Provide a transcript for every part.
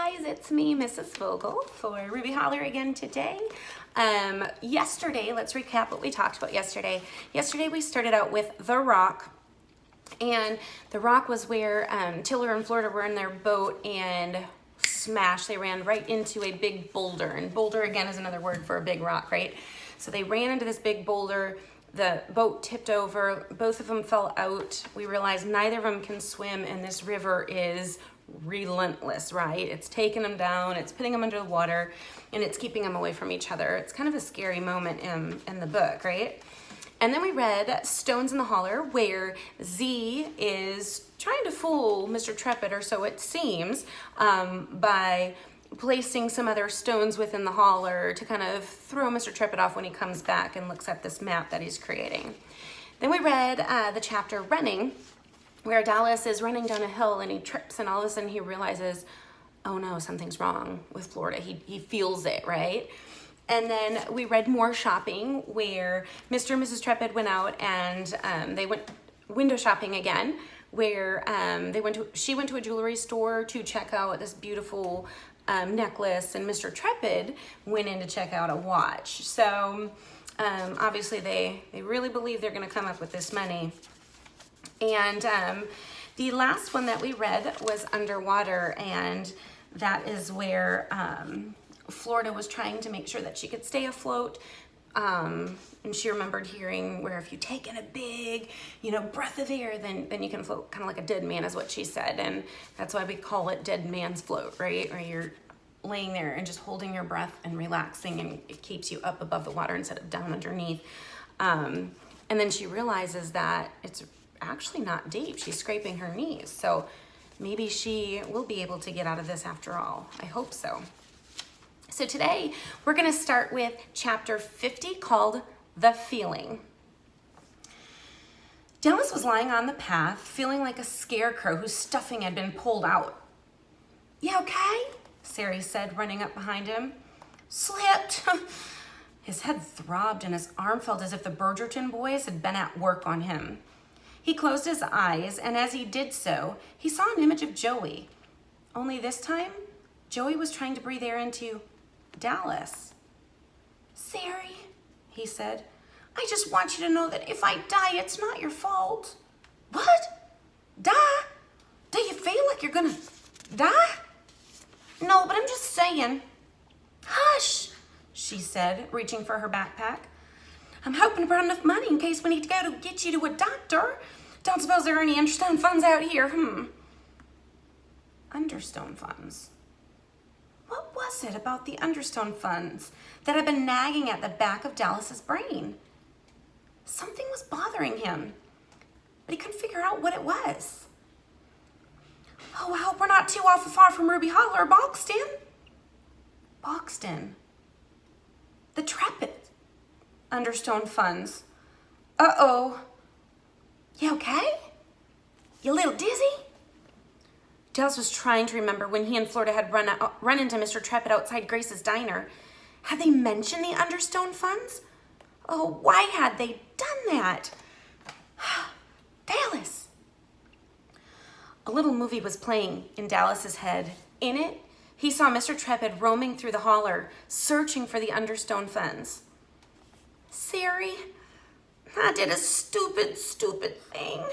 guys, it's me, Mrs. Vogel, for Ruby Holler again today. Yesterday, let's recap what we talked about yesterday. Yesterday we started out with The Rock, and The Rock was where Tiller and Florida were in their boat and smash, they ran right into a big boulder, and boulder again is another word for a big rock, right? So they ran into this big boulder, the boat tipped over, both of them fell out. We realized neither of them can swim, and this river is relentless, right? It's taking them down, it's putting them under the water, and it's keeping them away from each other. It's kind of a scary moment in the book, right? And then we read Stones in the Holler, where Z is trying to fool Mr. Trepid, or so it seems, by placing some other stones within the holler to kind of throw Mr. Trepid off when he comes back and looks at this map that he's creating. Then we read the chapter Running, where Dallas is running down a hill and he trips, and all of a sudden he realizes, oh no, something's wrong with Florida. He feels it, right? And then we read more Shopping, where Mr. and Mrs. Trepid went out and they went window shopping again, where she went to a jewelry store to check out this beautiful necklace, and Mr. Trepid went in to check out a watch. So obviously they really believe they're going to come up with this money. And the last one that we read was Underwater, and that is where Florida was trying to make sure that she could stay afloat. And she remembered hearing where if you take in a big, breath of air, then you can float kind of like a dead man, is what she said. And that's why we call it dead man's float, right? Where you're laying there and just holding your breath and relaxing, and it keeps you up above the water instead of down underneath. And then she realizes that it's actually not deep. She's scraping her knees. So maybe she will be able to get out of this after all. I hope so. So today we're going to start with chapter 50, called The Feeling. Dallas was lying on the path, feeling like a scarecrow whose stuffing had been pulled out. "You okay?" Sari said, running up behind him. "Slipped." His head throbbed and his arm felt as if the Bridgerton boys had been at work on him. He closed his eyes, and as he did so, he saw an image of Joey. Only this time, Joey was trying to breathe air into Dallas. "Sari," he said, "I just want you to know that if I die, it's not your fault." "What? Die? Do you feel like you're gonna die?" "No, but I'm just saying." "Hush," she said, reaching for her backpack. "I'm hoping to bring enough money in case we need to go to get you to a doctor. Don't suppose there are any Understone funds out here, Understone funds? What was it about the Understone funds that had been nagging at the back of Dallas's brain? Something was bothering him, but he couldn't figure out what it was. "Oh, I hope we're not too awful far from Ruby Holler or Boxton." Boxton. The Trepid Understone funds. Uh-oh. "You okay? You a little dizzy?" Dallas was trying to remember when he and Florida had run into Mr. Trepid outside Grace's diner. Had they mentioned the Understone funds? Oh, why had they done that? Dallas. A little movie was playing in Dallas's head. In it, he saw Mr. Trepid roaming through the holler, searching for the Understone funds. "Sari, I did a stupid thing."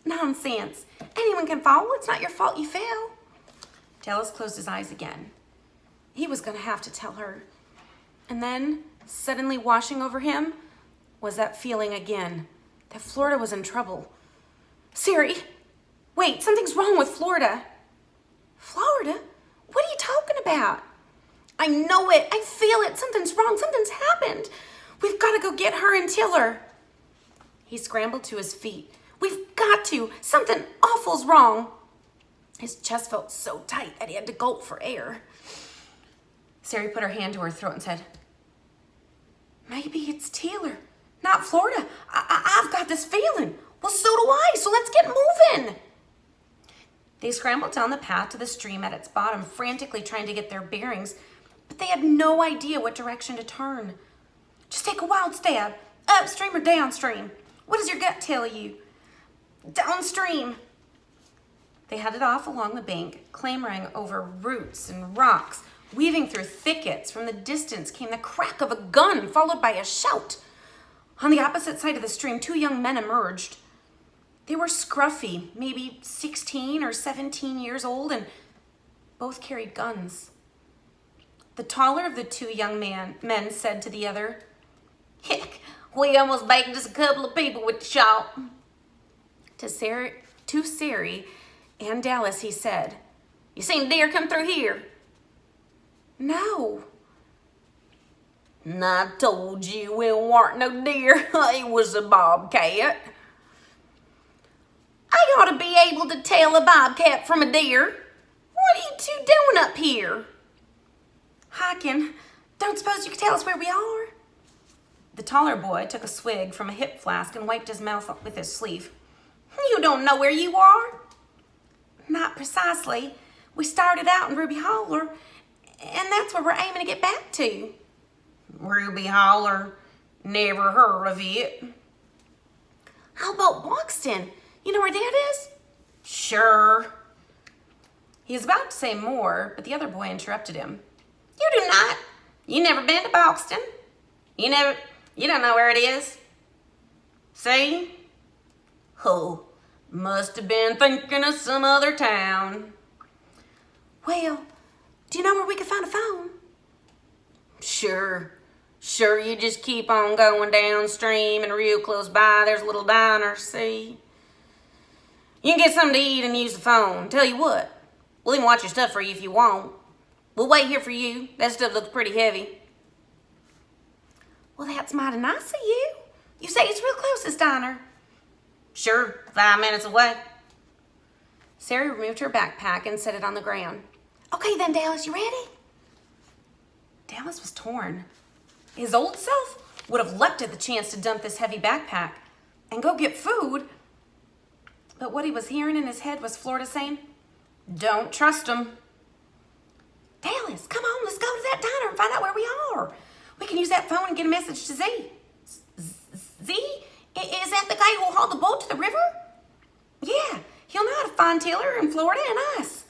"Nonsense. Anyone can fall. It's not your fault you fell." Dallas closed his eyes again. He was going to have to tell her. And then, suddenly washing over him, was that feeling again, that Florida was in trouble. "Sari, wait, something's wrong with Florida." "Florida? What are you talking about?" "I know it. I feel it. Something's wrong. Something's happened. We've got to go get her and Tiller." He scrambled to his feet. "We've got to. Something awful's wrong." His chest felt so tight that he had to gulp for air. Sari put her hand to her throat and said, "Maybe it's Tiller, not Florida. I've got this feeling." "Well, so do I, so let's get moving." They scrambled down the path to the stream at its bottom, frantically trying to get their bearings, but they had no idea what direction to turn. "Just take a wild stab, upstream or downstream. What does your gut tell you?" "Downstream." They headed off along the bank, clambering over roots and rocks, weaving through thickets. From the distance came the crack of a gun, followed by a shout. On the opposite side of the stream, 2 young men emerged. They were scruffy, maybe 16 or 17 years old, and both carried guns. The taller of the 2 young men said to the other, "Heck, we almost bagged just a couple of people with the shot." To Sari and Dallas, he said, "You seen deer come through here?" "No." "I told you it weren't no deer. It was a bobcat." "I ought to be able to tell a bobcat from a deer. What are you 2 doing up here?" "Hiking. Don't suppose you could tell us where we are?" The taller boy took a swig from a hip flask and wiped his mouth with his sleeve. "You don't know where you are?" "Not precisely. We started out in Ruby Holler, and that's where we're aiming to get back to." "Ruby Holler? Never heard of it." "How about Buxton? You know where that is?" "Sure." He was about to say more, but the other boy interrupted him. "You do not. You never been to Buxton. You don't know where it is. See? Oh, must have been thinking of some other town." "Well, do you know where we could find a phone?" Sure, you just keep on going downstream and real close by there's a little diner, see? You can get something to eat and use the phone. Tell you what, we'll even watch your stuff for you if you want. We'll wait here for you. That stuff looks pretty heavy." "Well, that's mighty nice of you. You say it's real close, this diner?" "Sure, 5 minutes away." Sari removed her backpack and set it on the ground. "Okay then, Dallas, you ready?" Dallas was torn. His old self would have leapt at the chance to dump this heavy backpack and go get food. But what he was hearing in his head was Florida saying, "Don't trust him." "Dallas, come on, let's go to that diner and find out where we are. We can use that phone and get a message to Z." "Z? Is that the guy who'll haul the boat to the river?" "Yeah, he'll know how to find Tiller and Florida and us."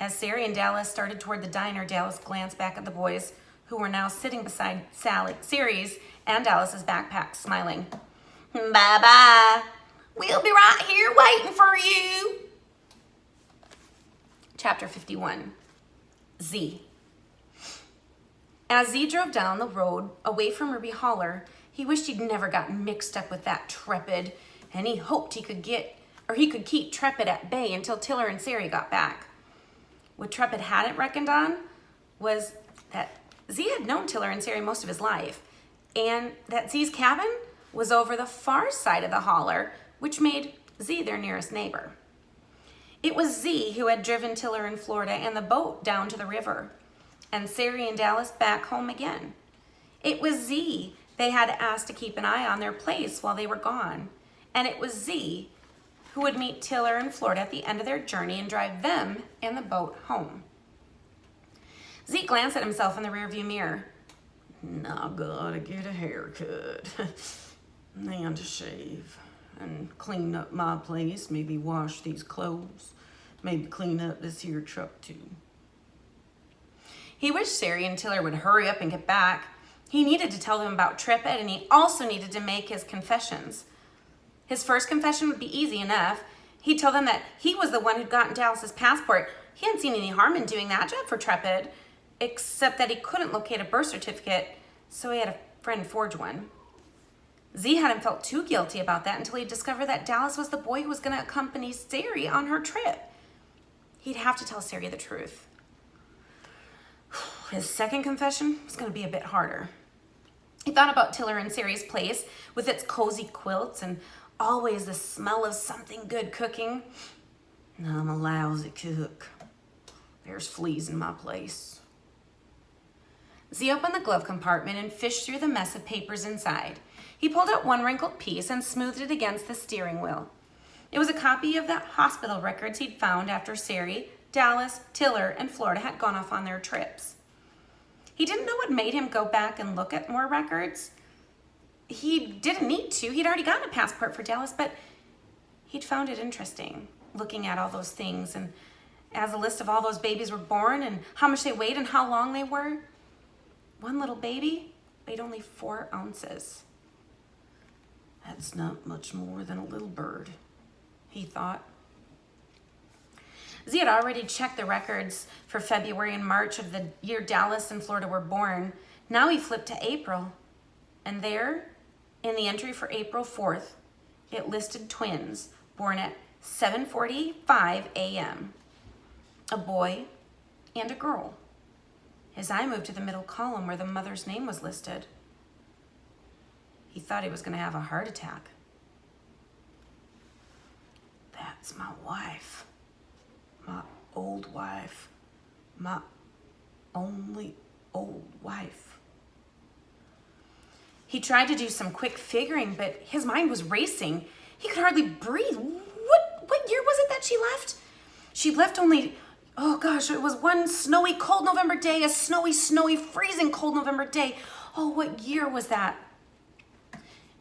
As Sari and Dallas started toward the diner, Dallas glanced back at the boys who were now sitting beside Sari's and Dallas's backpacks, smiling. "Bye-bye. We'll be right here waiting for you." Chapter 51. Z. As Z drove down the road away from Ruby Holler, he wished he'd never gotten mixed up with that Trepid, and he hoped he could keep Trepid at bay until Tiller and Sari got back. What Trepid hadn't reckoned on was that Z had known Tiller and Sari most of his life, and that Z's cabin was over the far side of the holler, which made Z their nearest neighbor. It was Z who had driven Tiller and Florida and the boat down to the river, and Sari and Dallas back home again. It was Z they had asked to keep an eye on their place while they were gone, and it was Z who would meet Tiller and Florida at the end of their journey and drive them and the boat home. Z glanced at himself in the rearview mirror. "Now gotta get a haircut, and to shave, and clean up my place, maybe wash these clothes, maybe clean up this here truck too." He wished Sari and Tiller would hurry up and get back. He needed to tell them about Trepid, and he also needed to make his confessions. His first confession would be easy enough. He'd tell them that he was the one who'd gotten Dallas's passport. He hadn't seen any harm in doing that job for Trepid, except that he couldn't locate a birth certificate, so he had a friend forge one. Z hadn't felt too guilty about that until he discovered that Dallas was the boy who was going to accompany Sari on her trip. He'd have to tell Sari the truth. His second confession was going to be a bit harder. He thought about Tiller and Sari's place with its cozy quilts and always the smell of something good cooking. "I'm a lousy cook. There's fleas in my place." Z opened the glove compartment and fished through the mess of papers inside. He pulled out one wrinkled piece and smoothed it against the steering wheel. It was a copy of the hospital records he'd found after Sari, Dallas, Tiller, and Florida had gone off on their trips. He didn't know what made him go back and look at more records. He didn't need to. He'd already gotten a passport for Dallas, but he'd found it interesting. looking at all those things, and as a list of all those babies were born and how much they weighed and how long they were, one little baby weighed only 4 ounces. That's not much more than a little bird, he thought. Z had already checked the records for February and March of the year Dallas and Florida were born. Now he flipped to April, and there, in the entry for April 4th, it listed twins born at 7:45 a.m., a boy and a girl. His eye moved to the middle column where the mother's name was listed. He thought he was going to have a heart attack. That's my wife. My old wife. My only old wife. He tried to do some quick figuring, but his mind was racing. He could hardly breathe. What year was it that she left? She left only, oh gosh, it was one snowy, cold November day, a snowy, freezing cold November day. Oh, what year was that?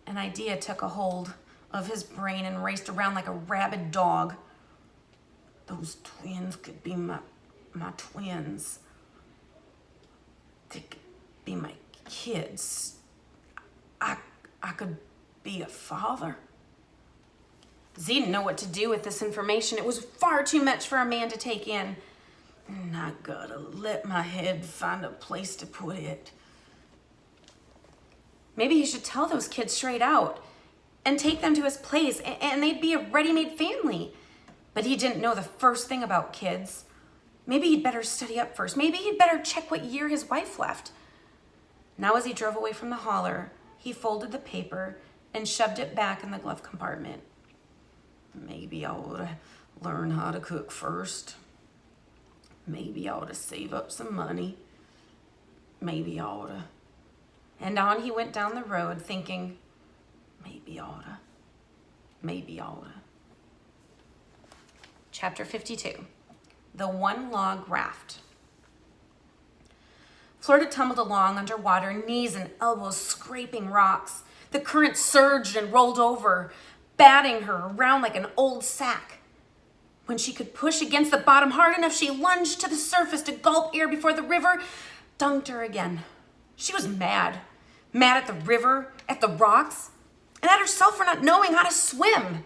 An idea took a hold of his brain and raced around like a rabid dog. Those twins could be my twins. They could be my kids. I could be a father. Z didn't know what to do with this information. It was far too much for a man to take in. And I gotta let my head find a place to put it. Maybe he should tell those kids straight out and take them to his place, and they'd be a ready-made family. But he didn't know the first thing about kids. Maybe he'd better study up first. Maybe he'd better check what year his wife left. Now as he drove away from the Holler, he folded the paper and shoved it back in the glove compartment. Maybe I ought to learn how to cook first. Maybe I ought to save up some money. Maybe I ought to. And on he went down the road thinking, maybe I ought to. Maybe I ought to. Chapter 52, the one log raft. Florida tumbled along underwater, knees and elbows scraping rocks. The current surged and rolled over, batting her around like an old sack. When she could push against the bottom hard enough, she lunged to the surface to gulp air before the river dunked her again. She was mad. Mad at the river, at the rocks, and at herself for not knowing how to swim.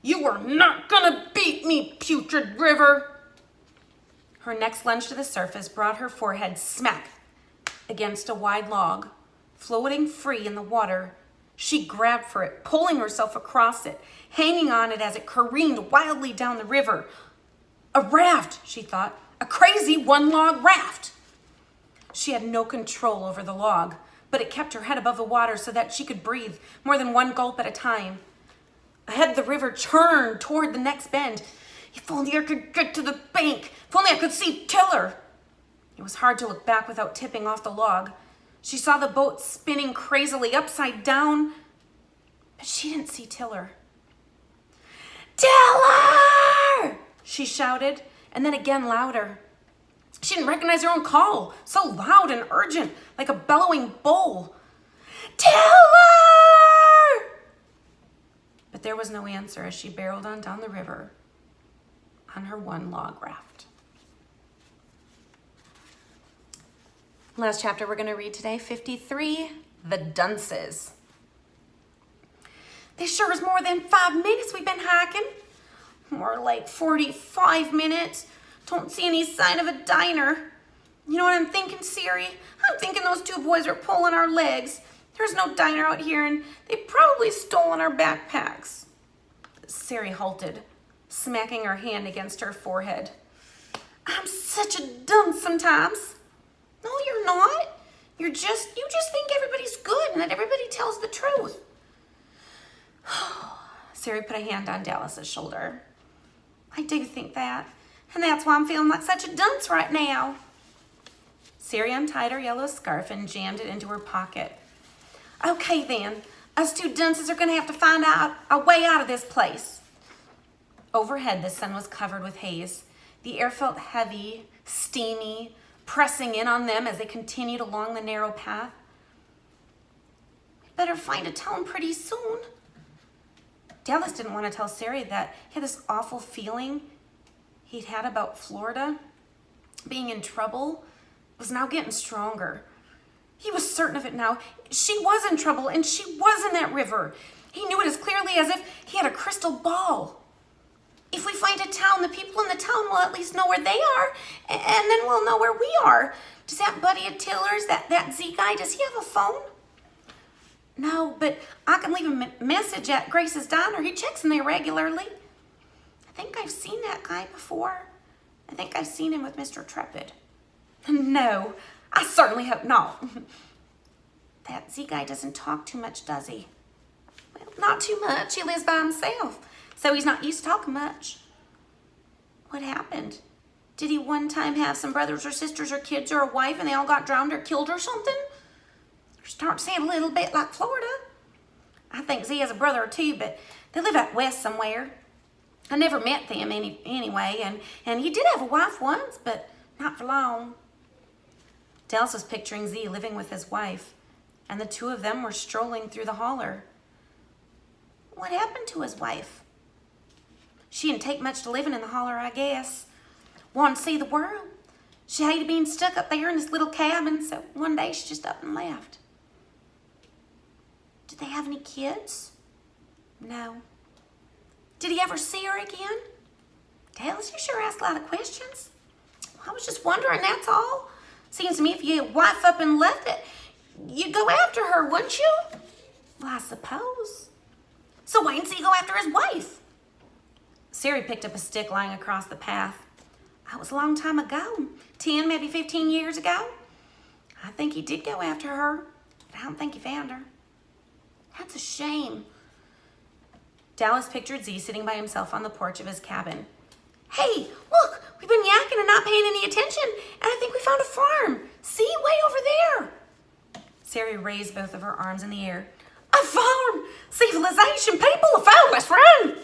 You are not gonna beat me, putrid river. Her next lunge to the surface brought her forehead smack against a wide log. Floating free in the water, she grabbed for it, pulling herself across it, hanging on it as it careened wildly down the river. A raft, she thought, a crazy one-log raft. She had no control over the log, but it kept her head above the water so that she could breathe more than one gulp at a time. Ahead, the river churned toward the next bend. If only I could get to the bank. If only I could see Tiller. It was hard to look back without tipping off the log. She saw the boat spinning crazily upside down, but she didn't see Tiller. Tiller! She shouted, and then again louder. She didn't recognize her own call, so loud and urgent, like a bellowing bull. Tiller! But there was no answer as she barreled on down the river on her one log raft. Last chapter we're going to read today, 53, the dunces. This sure is more than 5 minutes we've been hiking. More like 45 minutes. Don't see any sign of a diner. You know what I'm thinking, Siri? I'm thinking those two boys are pulling our legs. There's no diner out here, and they probably stolen our backpacks. Siri halted, smacking her hand against her forehead. I'm such a dunce sometimes. No, you're not. You just think everybody's good and that everybody tells the truth. Siri put a hand on Dallas's shoulder. I do think that, and that's why I'm feeling like such a dunce right now. Siri untied her yellow scarf and jammed it into her pocket. Okay then, us two dunces are gonna have to find out a way out of this place. Overhead, the sun was covered with haze. The air felt heavy, steamy, pressing in on them as they continued along the narrow path. We'd better find a town pretty soon. Dallas didn't want to tell Sari that he had this awful feeling he'd had about Florida being in trouble was now getting stronger. He was certain of it now. She was in trouble, and she was in that river. He knew it as clearly as if he had a crystal ball. If we find a town, the people in the town will at least know where they are, and then we'll know where we are. Does that buddy of Tiller's, that Z guy, does he have a phone? No, but I can leave a message at Grace's Diner. He checks in there regularly. I think I've seen that guy before. I think I've seen him with Mr. Trepid. No, I certainly hope not. That Z guy doesn't talk too much, does he? Well, not too much. He lives by himself, so he's not used to talking much. What happened? Did he one time have some brothers or sisters or kids or a wife and they all got drowned or killed or something? You're starting to sound a little bit like Florida. I think Z has a brother or two, but they live out west somewhere. I never met them anyway, and he did have a wife once, but not for long. Dallas was picturing Z living with his wife, and the two of them were strolling through the holler. What happened to his wife? She didn't take much to living in the holler, I guess. Wanted to see the world. She hated being stuck up there in this little cabin, so one day she just up and left. Did they have any kids? No. Did he ever see her again? Dallas, you sure ask a lot of questions. I was just wondering, that's all. Seems to me if you had a wife up and left it, you'd go after her, wouldn't you? Well, I suppose. So why didn't he go after his wife? Sari picked up a stick lying across the path. That was a long time ago, 10, maybe 15 years ago. I think he did go after her, but I don't think he found her. That's a shame. Dallas pictured Z sitting by himself on the porch of his cabin. Hey, look, we've been yakking and not paying any attention, and I think we found a farm. See, way over there. Sari raised both of her arms in the air. A farm! Civilization, people have found us, run!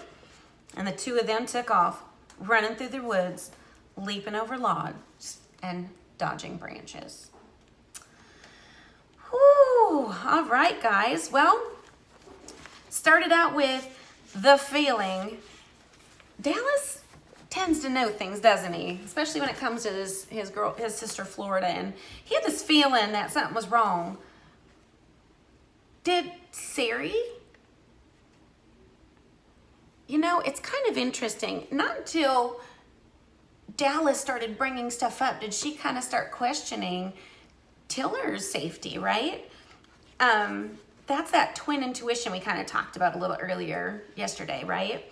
And the two of them took off, running through the woods, leaping over logs and dodging branches. Whew, all right, guys. Well, started out with the feeling. Dallas tends to know things, doesn't he? Especially when it comes to his sister Florida, and he had this feeling that something was wrong. Did Sari? You know, it's kind of interesting. Not until Dallas started bringing stuff up did she kind of start questioning Tiller's safety, right? That's that twin intuition we kind of talked about a little earlier yesterday, right?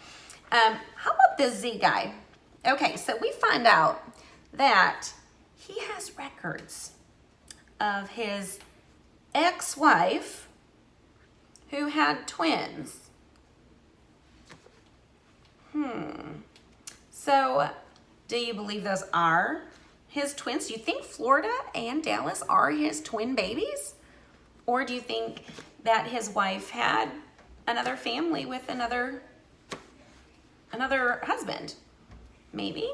How about this Z guy? Okay, so we find out that he has records of his ex-wife who had twins. So, do you believe those are his twins? Do you think Florida and Dallas are his twin babies? Or do you think that his wife had another family with another husband? Maybe.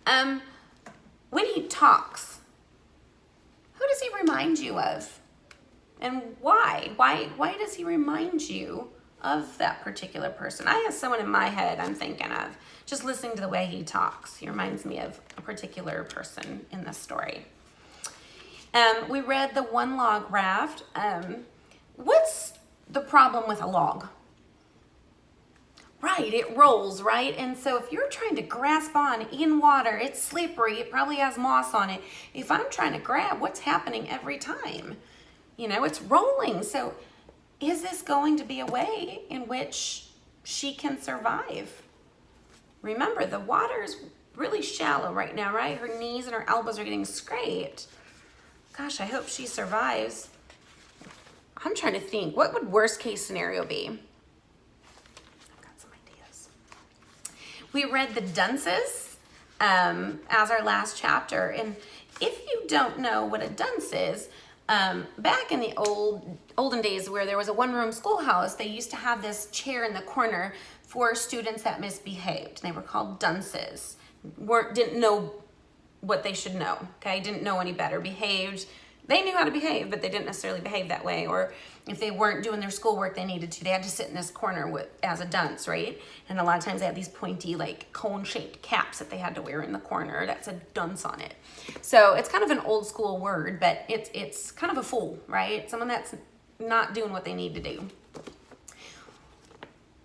When he talks, who does he remind you of? And why? Why does he remind you of that particular person? I have someone in my head I'm thinking of. Just listening to the way he talks, he reminds me of a particular person in this story. We read the one log raft. What's the problem with a log? Right, it rolls, right? And so if you're trying to grasp on in water, it's slippery, it probably has moss on it. If I'm trying to grab, what's happening every time? You know, it's rolling. So is this going to be a way in which she can survive? Remember, the water is really shallow right now, right? Her knees and her elbows are getting scraped. Gosh, I hope she survives. I'm trying to think, what would worst case scenario be? I've got some ideas. We read the dunces as our last chapter. And if you don't know what a dunce is, back in the olden days where there was a one-room schoolhouse, they used to have this chair in the corner for students that misbehaved. They were called dunces. Didn't know what they should know, okay? Didn't know any better, behaved They knew how to behave, but they didn't necessarily behave that way. Or if they weren't doing their schoolwork they needed to, they had to sit in this corner as a dunce, right? And a lot of times they had these pointy, like cone-shaped caps that they had to wear in the corner. That's a dunce on it. So it's kind of an old school word, but it's kind of a fool, right? Someone that's not doing what they need to do.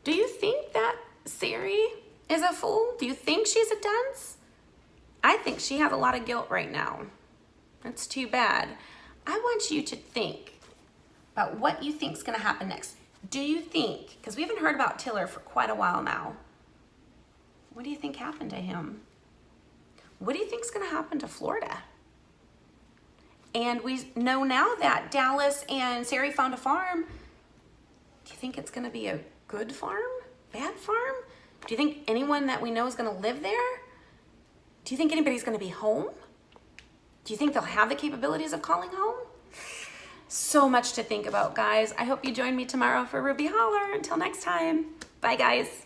Do you think that Sari is a fool? Do you think she's a dunce? I think she has a lot of guilt right now. That's too bad. I want you to think about what you think is going to happen next. Do you think, because we haven't heard about Tiller for quite a while now, what do you think happened to him? What do you think is going to happen to Florida? And we know now that Dallas and Sari found a farm. Do you think it's going to be a good farm? Bad farm? Do you think anyone that we know is going to live there? Do you think anybody's going to be home? Do you think they'll have the capabilities of calling home? So much to think about, guys. I hope you join me tomorrow for Ruby Holler. Until next time, bye, guys.